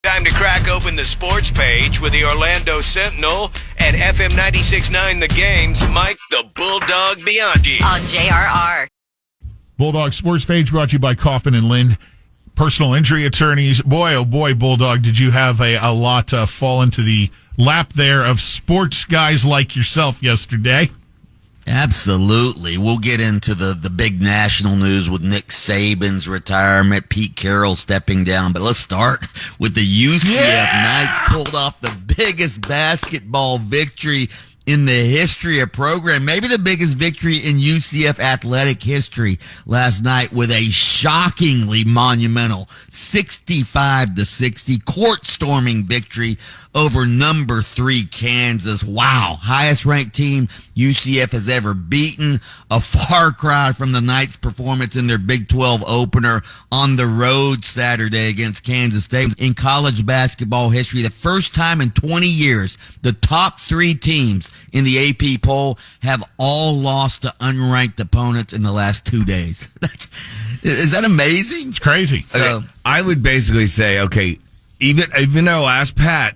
Time to crack open the sports page with the Orlando Sentinel and FM 96.9 The Game's Mike the Bulldog Bianchi. On JRR. Bulldog Sports Page brought to you by Kaufman and Lind, personal injury attorneys. Boy, oh boy, Bulldog, did you have a lot fall into the lap there of sports guys like yourself yesterday? Absolutely. We'll get into the big national news with Nick Saban's retirement, Pete Carroll stepping down. But let's start with the UCF Knights pulled off the biggest basketball victory in the history of program, maybe the biggest victory in UCF athletic history last night with a shockingly monumental 65-60 court-storming victory over number 3 Kansas. Wow. Highest ranked team UCF has ever beaten. A far cry from the Knights' performance in their Big 12 opener on the road Saturday against Kansas State. In college basketball history, the first time in 20 years, the top 3 teams in the AP poll have all lost to unranked opponents in the last 2 days. Is that amazing? It's crazy. So I would basically say, okay, even though I asked Pat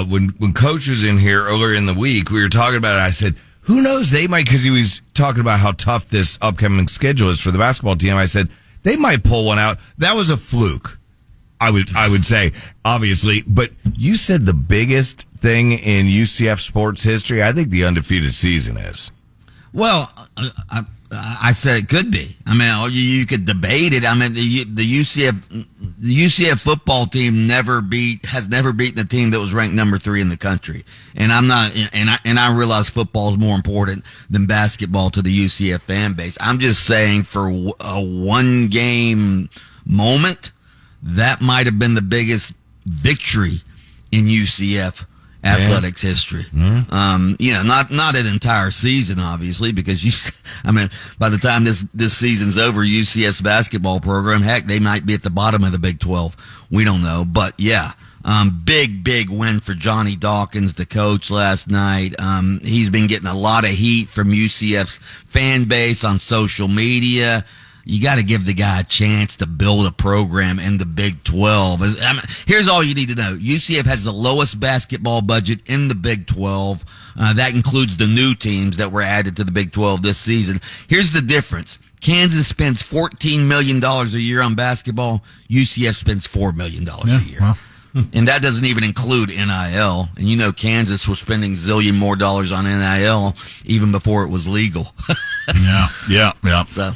when Coach was in here earlier in the week, we were talking about it. I said, who knows? They might, because he was talking about how tough this upcoming schedule is for the basketball team. I said they might pull one out. That was a fluke. I would say, obviously, but you said the biggest thing in UCF sports history. I think the undefeated season is. Well, I said it could be. I mean, you could debate it. I mean, the UCF football team has never beaten a team that was ranked number 3 in the country. And I realize football is more important than basketball to the UCF fan base. I'm just saying, for a one game moment, that might have been the biggest victory in UCF athletics history. Mm-hmm. Not an entire season, obviously, because by the time this season's over, UCF's basketball program, heck, they might be at the bottom of the Big 12. We don't know, but yeah. Big win for Johnny Dawkins, the coach, last night. He's been getting a lot of heat from UCF's fan base on social media. You got to give the guy a chance to build a program in the Big 12. Here's all you need to know. UCF has the lowest basketball budget in the Big 12. That includes the new teams that were added to the Big 12 this season. Here's the difference. Kansas spends $14 million a year on basketball. UCF spends $4 million a year. Well. And that doesn't even include NIL. And Kansas was spending zillion more dollars on NIL even before it was legal. Yeah. So,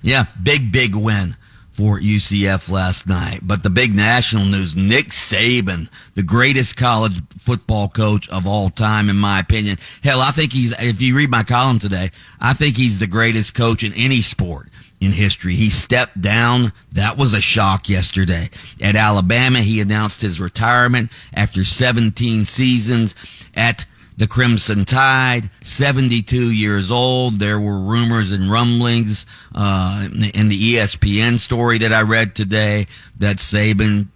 yeah, big win for UCF last night. But the big national news, Nick Saban, the greatest college football coach of all time, in my opinion. Hell, I think if you read my column today, I think he's the greatest coach in any sport in history. He stepped down. That was a shock yesterday. At Alabama, he announced his retirement after 17 seasons at the Crimson Tide, 72 years old. There were rumors and rumblings in the ESPN story that I read today that Saban,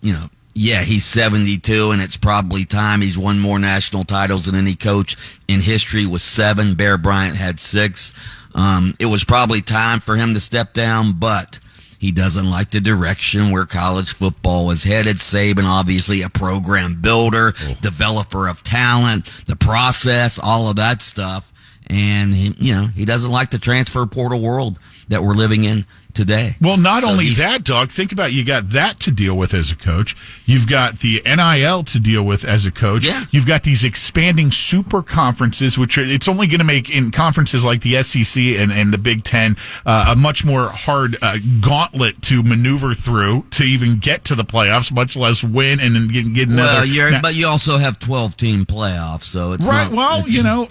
he's 72 and it's probably time. He's won more national titles than any coach in history with 7. Bear Bryant had 6. It was probably time for him to step down, but he doesn't like the direction where college football is headed. Saban, obviously a program builder, developer of talent, the process, all of that stuff. And he doesn't like the transfer portal world that we're living in today. Well, not only that, Doug, think about, you got that to deal with as a coach. You've got the NIL to deal with as a coach. Yeah. You've got these expanding super conferences, it's only going to make, in conferences like the SEC and the Big Ten, a much more hard gauntlet to maneuver through to even get to the playoffs, much less win and then get another. Well, but you also have 12-team playoffs, so it's right. Not, I don't know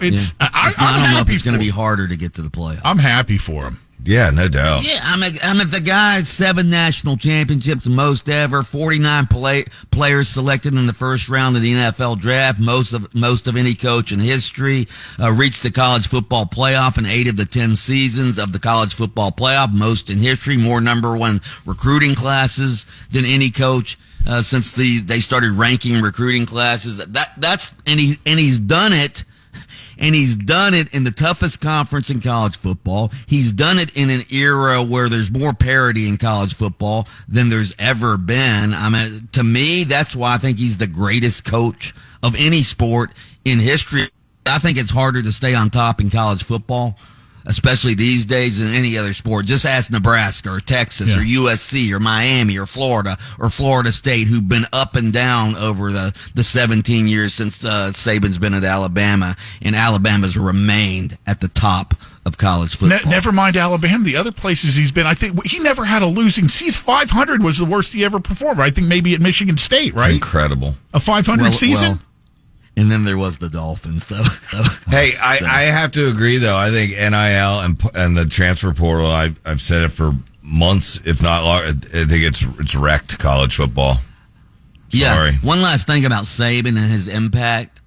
if it's going to be harder to get to the playoffs. I'm happy for him. Yeah, no doubt. Yeah, I'm at the guy, 7 national championships, most ever, 49 players selected in the first round of the NFL draft, most of any coach in history, reached the college football playoff in 8 of the 10 seasons of the college football playoff, most in history, more number 1 recruiting classes than any coach since they started ranking recruiting classes. And he's done it. And he's done it in the toughest conference in college football. He's done it in an era where there's more parity in college football than there's ever been. I mean, to me, that's why I think he's the greatest coach of any sport in history. I think it's harder to stay on top in college football, especially these days, than any other sport. Just ask Nebraska or Texas or USC or Miami or Florida State, who've been up and down over the 17 years since Saban's been at Alabama, and Alabama's remained at the top of college football. Never mind Alabama. The other places he's been, I think he never had a losing season. 500 was the worst he ever performed. I think maybe at Michigan State, right? It's incredible. A 500 season? Well, and then there was the Dolphins, though. Hey, I have to agree, though. I think NIL and the transfer portal, I've said it for months, if not longer. I think it's wrecked college football. Sorry. Yeah. One last thing about Saban and his impact.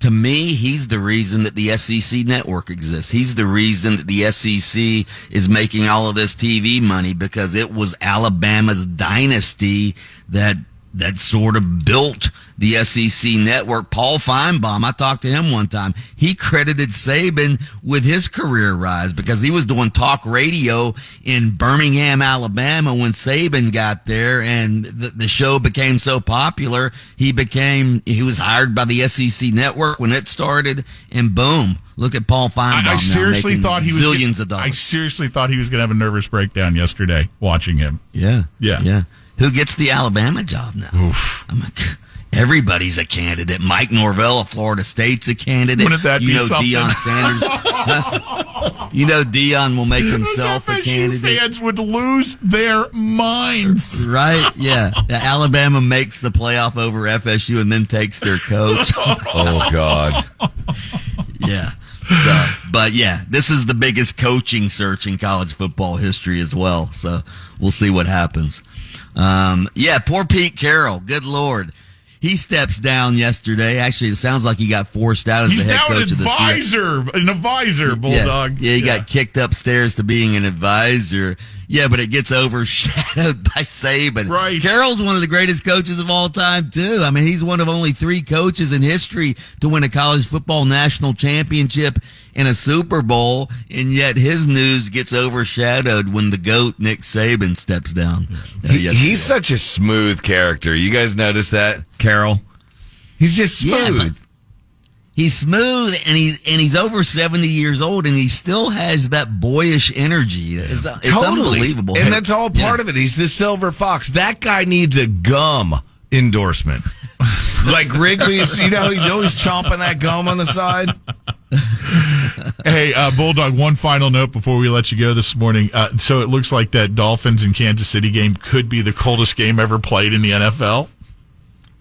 To me, he's the reason that the SEC network exists. He's the reason that the SEC is making all of this TV money, because it was Alabama's dynasty that sort of built the SEC network. Paul Feinbaum, I talked to him one time. He credited Saban with his career rise because he was doing talk radio in Birmingham, Alabama when Saban got there, and the show became so popular. He was hired by the SEC network when it started, and boom. Look at Paul Feinbaum. I seriously thought he was zillions of dollars. I seriously thought he was going to have a nervous breakdown yesterday watching him. Yeah. Who gets the Alabama job now? Oof. Everybody's a candidate. Mike Norvell of Florida State's a candidate. Wouldn't that be something? Deion Sanders. Deion will make himself a candidate. Fans would lose their minds. Right? Yeah. Alabama makes the playoff over FSU and then takes their coach. Oh, God. Yeah. But yeah, this is the biggest coaching search in college football history as well. So we'll see what happens. Poor Pete Carroll. Good Lord. He steps down yesterday. Actually, it sounds like he got forced out as the head coach of the season. An advisor, Bulldog. Yeah, he got kicked upstairs to being an advisor. Yeah, but it gets overshadowed by Saban. Right. Carroll's one of the greatest coaches of all time, too. I mean, he's one of only 3 coaches in history to win a college football national championship and a Super Bowl, and yet his news gets overshadowed when the GOAT, Nick Saban, steps down. He's such a smooth character. You guys notice that, Carroll? He's just smooth. Yeah, he's smooth, and he's over 70 years old, and he still has that boyish energy. It's totally unbelievable. And that's all part of it. He's the silver fox. That guy needs a gum endorsement. Like Wrigley's, he's always chomping that gum on the side. Hey, Bulldog, one final note before we let you go this morning. So it looks like that Dolphins and Kansas City game could be the coldest game ever played in the NFL.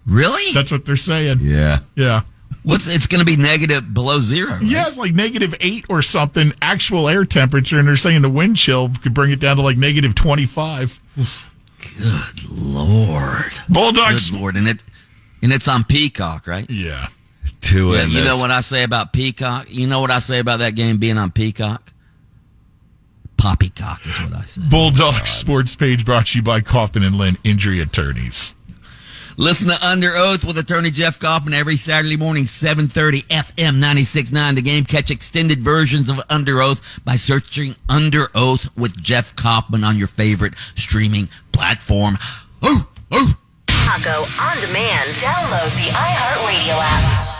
Really? That's what they're saying. Yeah. It's going to be negative below 0, right? Yeah, it's like -8 or something, actual air temperature, and they're saying the wind chill could bring it down to like -25. Good Lord. Bulldogs. Good Lord. And it's on Peacock, right? Yeah. You know what I say about Peacock? You know what I say about that game being on Peacock? Poppycock is what I say. Bulldog Sports Page brought to you by Kaufman and Lynn Injury Attorneys. Listen to Under Oath with attorney Jeff Kaufman every Saturday morning, 7:30 FM 96.9 The Game. Catch extended versions of Under Oath by searching Under Oath with Jeff Kaufman on your favorite streaming platform. Chicago On Demand. Download the iHeartRadio app.